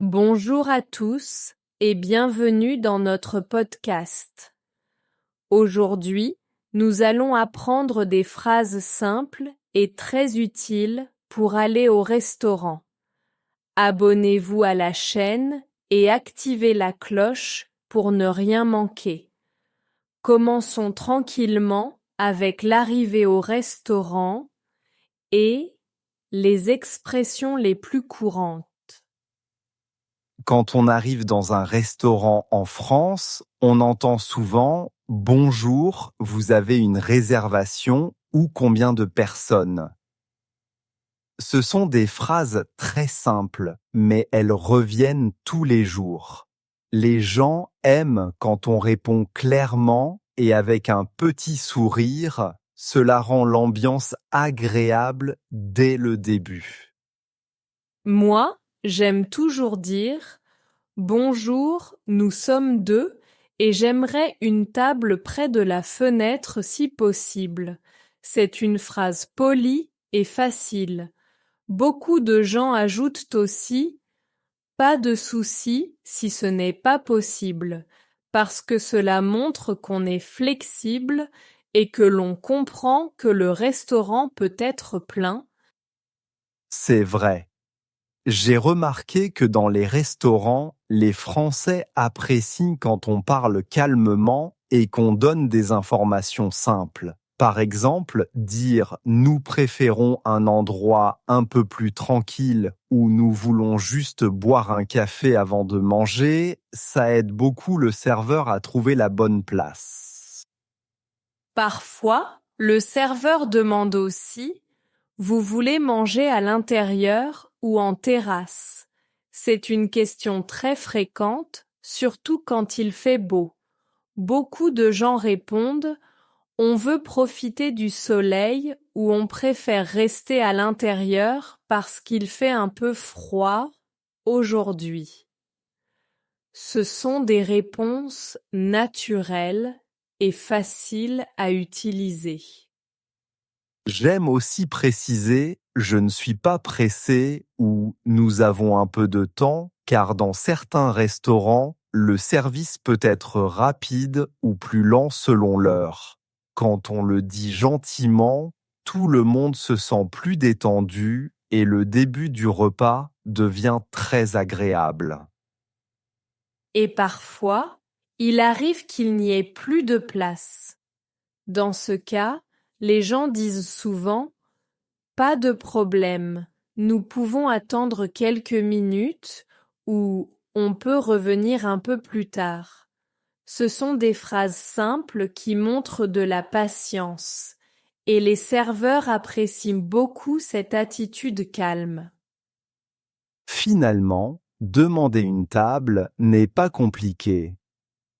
Bonjour à tous et bienvenue dans notre podcast. Aujourd'hui, nous allons apprendre des phrases simples et très utiles pour aller au restaurant. Abonnez-vous à la chaîne et activez la cloche pour ne rien manquer. Commençons tranquillement avec l'arrivée au restaurant et les expressions les plus courantes. Quand on arrive dans un restaurant en France, on entend souvent « Bonjour, vous avez une réservation » ou « Combien de personnes ?» Ce sont des phrases très simples, mais elles reviennent tous les jours. Les gens aiment quand on répond clairement et avec un petit sourire. Cela rend l'ambiance agréable dès le début. Moi, j'aime toujours dire bonjour, nous sommes deux et j'aimerais une table près de la fenêtre si possible. C'est une phrase polie et facile. Beaucoup de gens ajoutent aussi pas de souci si ce n'est pas possible, parce que cela montre qu'on est flexible et que l'on comprend que le restaurant peut être plein. C'est vrai. J'ai remarqué que dans les restaurants, les Français apprécient quand on parle calmement et qu'on donne des informations simples. Par exemple, dire « nous préférons un endroit un peu plus tranquille » ou « nous voulons juste boire un café avant de manger », ça aide beaucoup le serveur à trouver la bonne place. Parfois, le serveur demande aussi vous voulez manger à l'intérieur ou en terrasse? C'est une question très fréquente, surtout quand il fait beau. Beaucoup de gens répondent on veut profiter du soleil ou on préfère rester à l'intérieur parce qu'il fait un peu froid aujourd'hui. Ce sont des réponses naturelles et faciles à utiliser. J'aime aussi préciser « je ne suis pas pressé » ou « nous avons un peu de temps » car dans certains restaurants, le service peut être rapide ou plus lent selon l'heure. Quand on le dit gentiment, tout le monde se sent plus détendu et le début du repas devient très agréable. Et parfois, il arrive qu'il n'y ait plus de place. Dans ce cas, les gens disent souvent pas de problème, nous pouvons attendre quelques minutes ou on peut revenir un peu plus tard. Ce sont des phrases simples qui montrent de la patience et les serveurs apprécient beaucoup cette attitude calme. Finalement, demander une table n'est pas compliqué.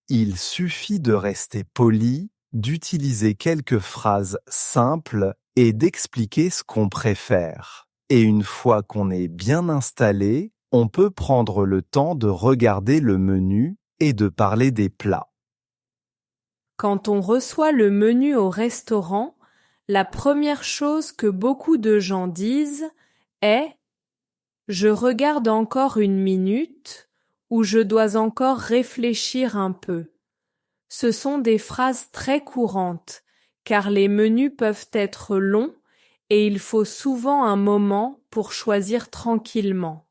Il suffit de rester poli, d'utiliser quelques phrases simples et d'expliquer ce qu'on préfère. Et une fois qu'on est bien installé, on peut prendre le temps de regarder le menu et de parler des plats. Quand on reçoit le menu au restaurant, la première chose que beaucoup de gens disent est je regarde encore une minute ou je dois encore réfléchir un peu. Ce sont des phrases très courantes, car les menus peuvent être longs et il faut souvent un moment pour choisir tranquillement.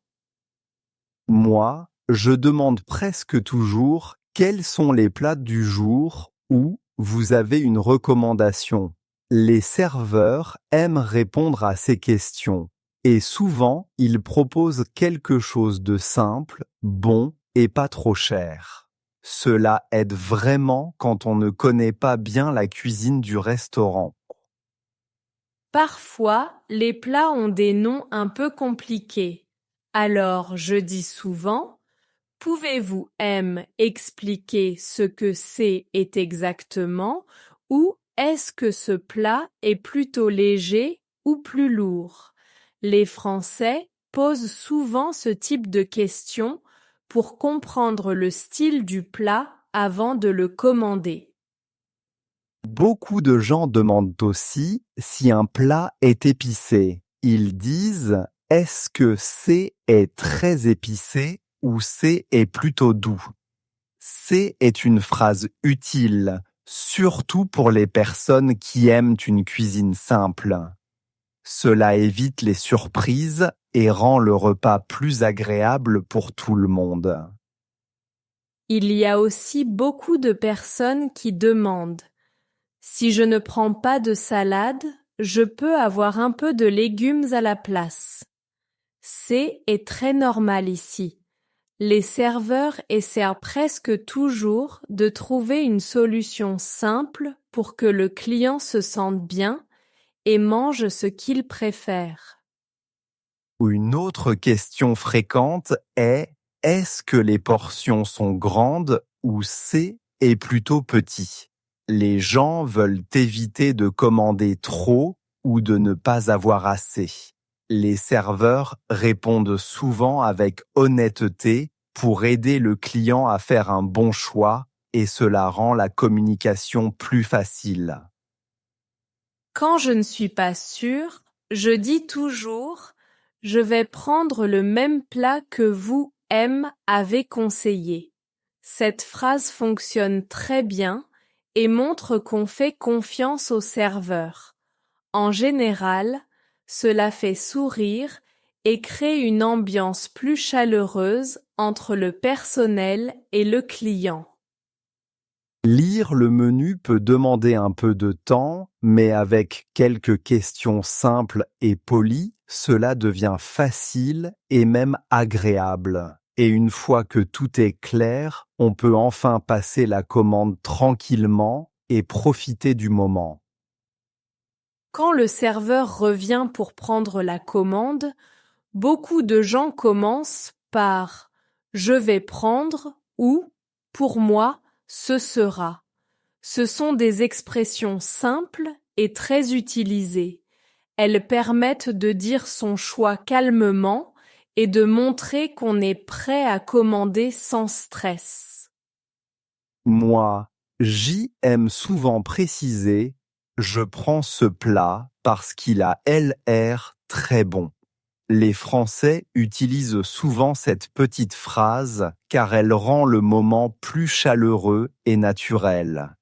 Moi, je demande presque toujours quels sont les plats du jour ou vous avez une recommandation. Les serveurs aiment répondre à ces questions et souvent ils proposent quelque chose de simple, bon et pas trop cher. Cela aide vraiment quand on ne connaît pas bien la cuisine du restaurant. Parfois, les plats ont des noms un peu compliqués. Alors, je dis souvent, pouvez-vous expliquer ce que c'est est exactement ou est-ce que ce plat est plutôt léger ou plus lourd? Les Français posent souvent ce type de questions pour comprendre le style du plat avant de le commander. Beaucoup de gens demandent aussi si un plat est épicé. Ils disent « Est-ce que c'est très épicé ?» ou c'est est plutôt doux. C'est est une phrase utile, surtout pour les personnes qui aiment une cuisine simple. Cela évite les surprises et rend le repas plus agréable pour tout le monde. Il y a aussi beaucoup de personnes qui demandent: si je ne prends pas de salade, je peux avoir un peu de légumes à la place. C'est est très normal ici. Les serveurs essaient presque toujours de trouver une solution simple pour que le client se sente bien et mange ce qu'il préfère. Une autre question fréquente est: est-ce que les portions sont grandes ou c'est est plutôt petit? Les gens veulent éviter de commander trop ou de ne pas avoir assez. Les serveurs répondent souvent avec honnêteté pour aider le client à faire un bon choix et cela rend la communication plus facile. Quand je ne suis pas sûre, je dis toujours: je vais prendre le même plat que vous avez conseillé. Cette phrase fonctionne très bien et montre qu'on fait confiance au serveur. En général, cela fait sourire et crée une ambiance plus chaleureuse entre le personnel et le client. Lire le menu peut demander un peu de temps, mais avec quelques questions simples et polies, cela devient facile et même agréable. Et une fois que tout est clair, on peut enfin passer la commande tranquillement et profiter du moment. Quand le serveur revient pour prendre la commande, beaucoup de gens commencent par «je vais prendre» ou «pour moi, ce sera». Ce sont des expressions simples et très utilisées. Elles permettent de dire son choix calmement et de montrer qu'on est prêt à commander sans stress. Moi, j'y aime souvent préciser: je prends ce plat parce qu'il a l'air très bon. Les Français utilisent souvent cette petite phrase car elle rend le moment plus chaleureux et naturel.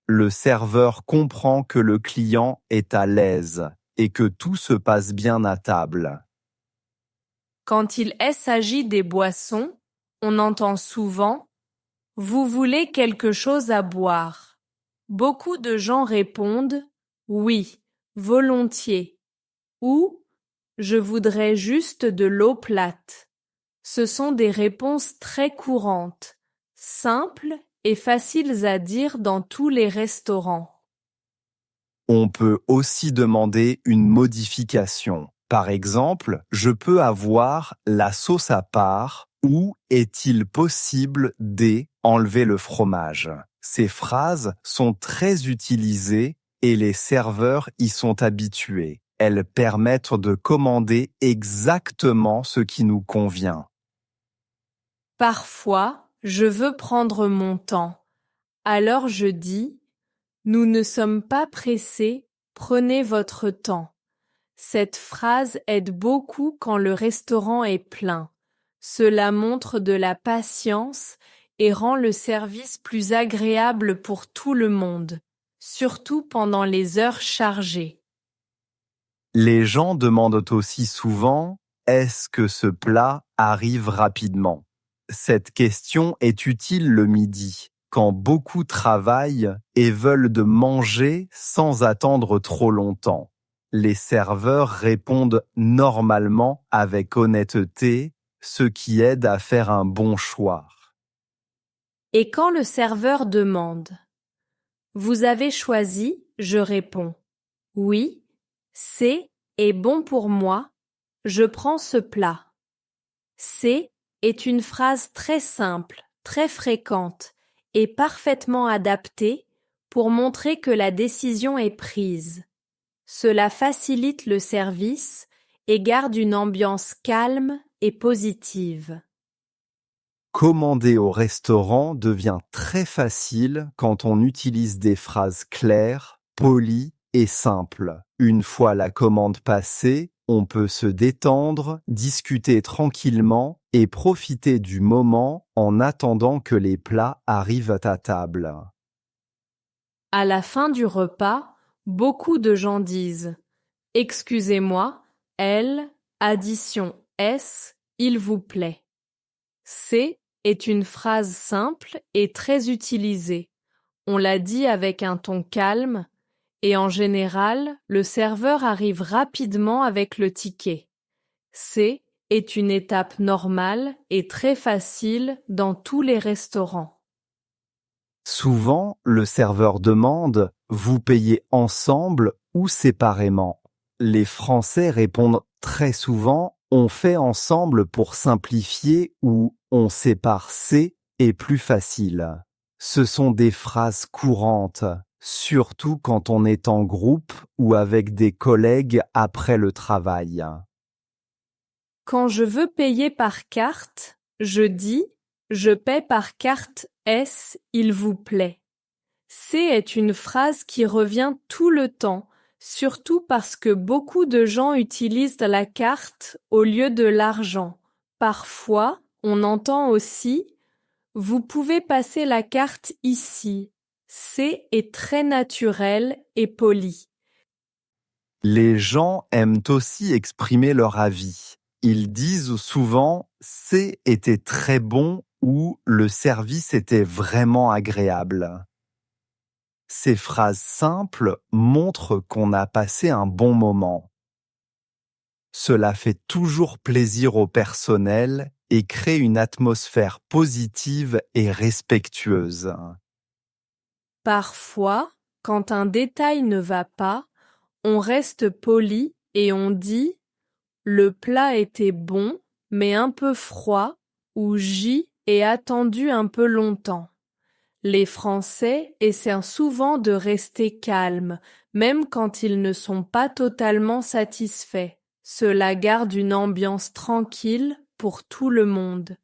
Le serveur comprend que le client est à l'aise et que tout se passe bien à table. Quand il s'agit des boissons, on entend souvent: vous voulez quelque chose à boire? Beaucoup de gens répondent: oui, volontiers, ou je voudrais juste de l'eau plate. Ce sont des réponses très courantes, simples et faciles à dire dans tous les restaurants. On peut aussi demander une modification. Par exemple, je peux avoir la sauce à part ou est-il possible d'enlever le fromage? Ces phrases sont très utilisées et les serveurs y sont habitués. Elles permettent de commander exactement ce qui nous convient. Parfois, je veux prendre mon temps. Alors je dis: nous ne sommes pas pressés, prenez votre temps. Cette phrase aide beaucoup quand le restaurant est plein. Cela montre de la patience et rend le service plus agréable pour tout le monde, surtout pendant les heures chargées. Les gens demandent aussi souvent: est-ce que ce plat arrive rapidement? Cette question est utile le midi, quand beaucoup travaillent et veulent de manger sans attendre trop longtemps. Les serveurs répondent normalement avec honnêteté, ce qui aide à faire un bon choix. Et quand le serveur demande: vous avez choisi, je réponds: oui, c'est est bon pour moi, je prends ce plat. C'est est une phrase très simple, très fréquente et parfaitement adaptée pour montrer que la décision est prise. Cela facilite le service et garde une ambiance calme et positive. Commander au restaurant devient très facile quand on utilise des phrases claires, polies et simples. Une fois la commande passée, on peut se détendre, discuter tranquillement et profiter du moment en attendant que les plats arrivent à table. À la fin du repas, beaucoup de gens disent « Excusez-moi, L, addition S, il vous plaît ». C est une phrase simple et très utilisée. On la dit avec un ton calme et en général, le serveur arrive rapidement avec le ticket. C est une étape normale et très facile dans tous les restaurants. Souvent, le serveur demande « Vous payez ensemble ou séparément ?» Les Français répondent très souvent « On fait ensemble pour simplifier » ou « On sépare C est plus facile ». Ce sont des phrases courantes, surtout quand on est en groupe ou avec des collègues après le travail. Quand je veux payer par carte, je dis « Je paie par carte S, il vous plaît ». C est une phrase qui revient tout le temps, surtout parce que beaucoup de gens utilisent la carte au lieu de l'argent. Parfois, on entend aussi « Vous pouvez passer la carte ici ». C est très naturel et poli. Les gens aiment aussi exprimer leur avis. Ils disent souvent « C était très bon » ou « Le service était vraiment agréable ». Ces phrases simples montrent qu'on a passé un bon moment. Cela fait toujours plaisir au personnel et crée une atmosphère positive et respectueuse. Parfois, quand un détail ne va pas, on reste poli et on dit « Le plat était bon, mais un peu froid » ou « J ai attendu un peu longtemps ». Les Français essaient souvent de rester calmes, même quand ils ne sont pas totalement satisfaits. Cela garde une ambiance tranquille pour tout le monde.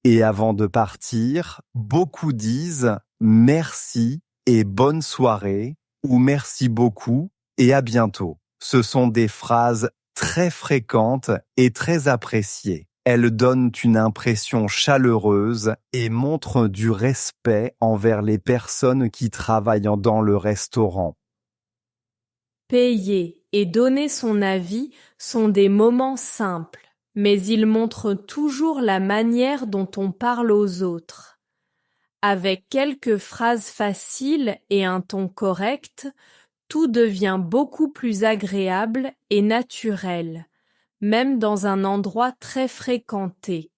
Et avant de partir, beaucoup disent « merci » et « bonne soirée » ou « merci beaucoup » et « à bientôt ». Ce sont des phrases très fréquentes et très appréciées. Elles donnent une impression chaleureuse et montrent du respect envers les personnes qui travaillent dans le restaurant. Payer et donner son avis sont des moments simples, mais ils montrent toujours la manière dont on parle aux autres. Avec quelques phrases faciles et un ton correct, tout devient beaucoup plus agréable et naturel, même dans un endroit très fréquenté.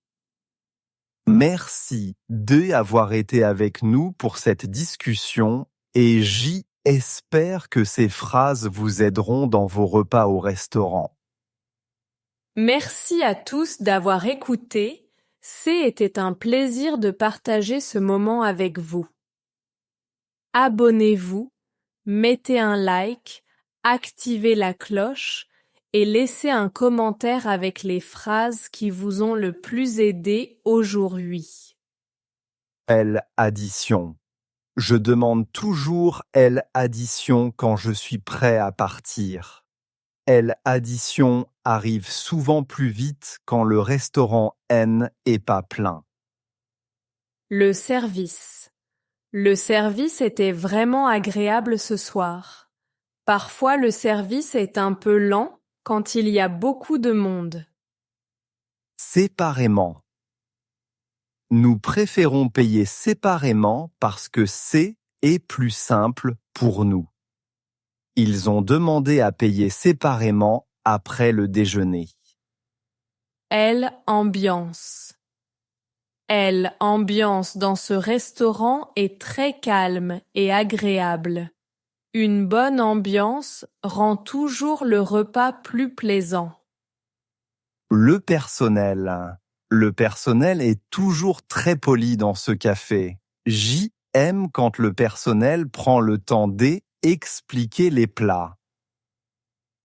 Merci d'avoir été avec nous pour cette discussion et j'espère que ces phrases vous aideront dans vos repas au restaurant. Merci à tous d'avoir écouté. C'était un plaisir de partager ce moment avec vous. Abonnez-vous, mettez un like, activez la cloche et laissez un commentaire avec les phrases qui vous ont le plus aidé aujourd'hui. L addition. Je demande toujours L addition quand je suis prêt à partir. L addition arrive souvent plus vite quand le restaurant N est pas plein. Le service. Le service était vraiment agréable ce soir. Parfois le service est un peu lent quand il y a beaucoup de monde. Séparément. Nous préférons payer séparément parce que c'est plus simple pour nous. Ils ont demandé à payer séparément après le déjeuner. Ambiance. L'ambiance dans ce restaurant est très calme et agréable. Une bonne ambiance rend toujours le repas plus plaisant. Le personnel. Le personnel est toujours très poli dans ce café. J'aime quand le personnel prend le temps d'expliquer les plats.